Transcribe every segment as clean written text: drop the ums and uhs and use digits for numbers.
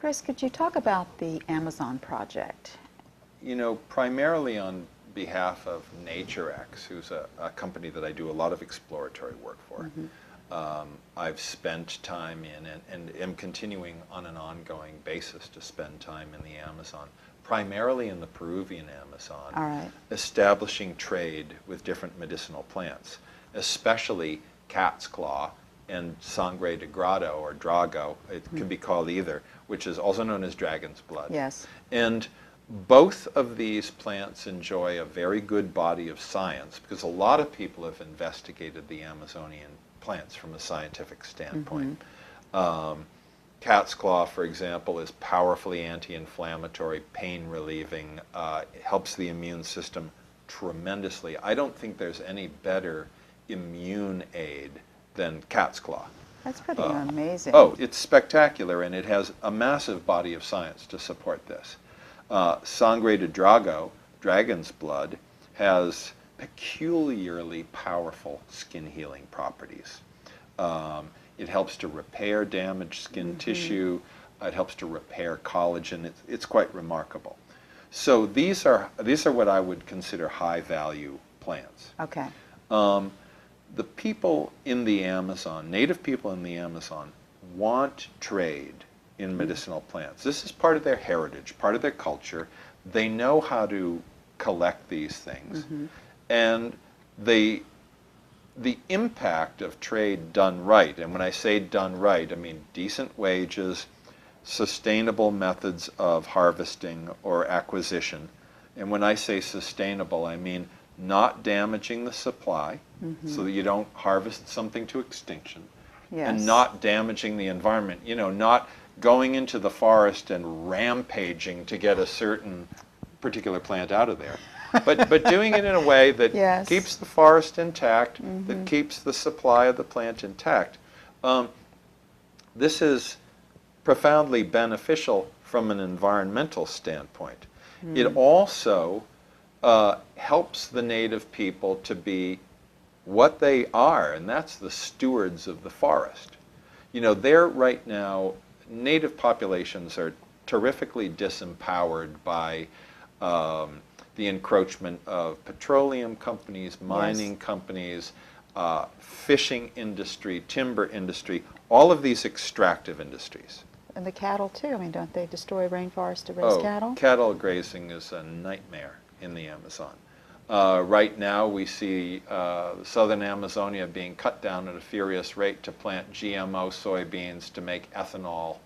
Chris, could you talk about the Amazon project? You know, primarily on behalf of NatureX, who's a company that I do a lot of exploratory work for. I've spent time in and am continuing on an ongoing basis to spend time in the Amazon, primarily in the Peruvian Amazon, All right. establishing trade with different medicinal plants, especially cat's claw and sangre de grado, or drago, it can be called either, which is also known as dragon's blood. Yes. And both of these plants enjoy a very good body of science because a lot of people have investigated the Amazonian plants from a scientific standpoint. Cat's claw, for example, is powerfully anti-inflammatory, pain relieving, it helps the immune system tremendously. I don't think there's any better immune aid than cat's claw. That's pretty amazing. Oh, it's spectacular, and it has a massive body of science to support this. Sangre de Drago, dragon's blood, has peculiarly powerful skin healing properties. It helps to repair damaged skin tissue. It helps to repair collagen. It's quite remarkable. So these are what I would consider high value plants. Okay. The people in the Amazon, native people in the Amazon, want trade in medicinal plants. This is part of their heritage, part of their culture. They know how to collect these things. And the impact of trade done right, and when I say done right, I mean decent wages, sustainable methods of harvesting or acquisition. And when I say sustainable, I mean not damaging the supply so that you don't harvest something to extinction. Yes. And not damaging the environment, you know, not going into the forest and rampaging to get a certain particular plant out of there. But doing it in a way that Yes. keeps the forest intact, that keeps the supply of the plant intact. This is profoundly beneficial from an environmental standpoint. It also helps the native people to be what they are, and that's the stewards of the forest. You know, they're right now, native populations are terrifically disempowered by the encroachment of petroleum companies, mining companies, fishing industry, timber industry, all of these extractive industries. And the cattle too. I mean, don't they destroy rainforests to raise cattle? Cattle grazing is a nightmare in the Amazon. Right now we see southern Amazonia being cut down at a furious rate to plant GMO soybeans to make ethanol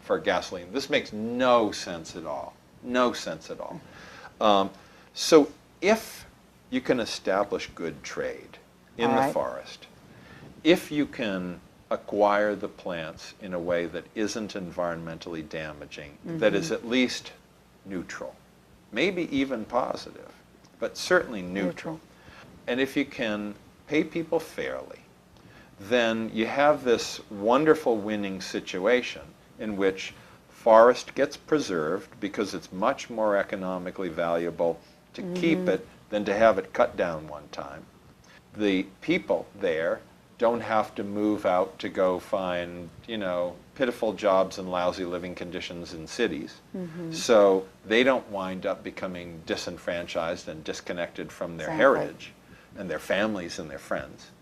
for gasoline. This makes no sense at all. No sense at all. So if you can establish good trade in the forest, if you can acquire the plants in a way that isn't environmentally damaging, that is at least neutral, maybe even positive, but certainly neutral. And if you can pay people fairly, then you have this wonderful winning situation in which forest gets preserved because it's much more economically valuable to keep it than to have it cut down one time. The people there don't have to move out to go find, you know, pitiful jobs and lousy living conditions in cities. So they don't wind up becoming disenfranchised and disconnected from their heritage and their families and their friends.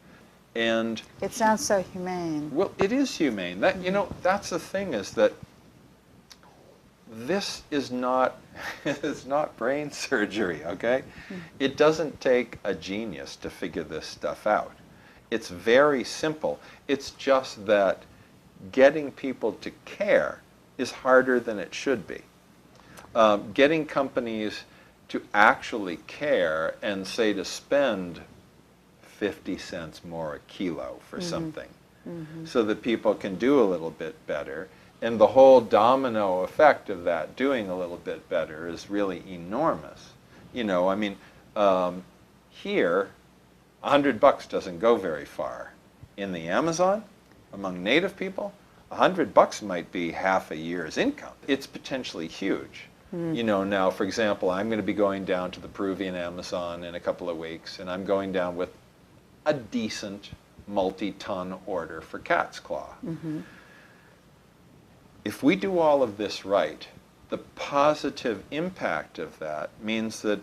And it sounds so humane. well, it is humane. That, you know, that's the thing, is that this is not it's not brain surgery, okay? It doesn't take a genius to figure this stuff out. It's very simple. It's just that getting people to care is harder than it should be. Getting companies to actually care and say to spend 50 cents more a kilo for something so that people can do a little bit better. And the whole domino effect of that doing a little bit better is really enormous. You know, I mean, here, $100 doesn't go very far. In the Amazon, among native people, $100 might be half a year's income. It's potentially huge. You know, now, for example, I'm going to be going down to the Peruvian Amazon in a couple of weeks, and I'm going down with a decent multi-ton order for cat's claw. If if we do all of this right, the positive impact of that means that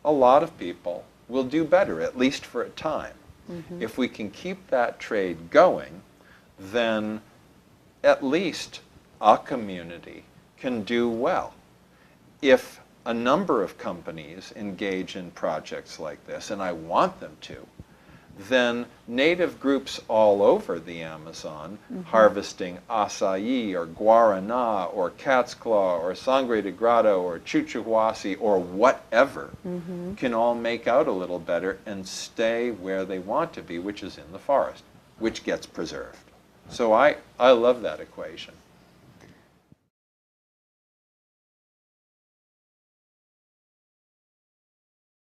a lot of people will do better, at least for a time. If we can keep that trade going, then at least a community can do well. If a number of companies engage in projects like this, and I want them to, then native groups all over the Amazon harvesting acai or guarana or cat's claw or sangre de grado or chuchuhuasi or whatever can all make out a little better and stay where they want to be, which is in the forest, which gets preserved. So I love that equation.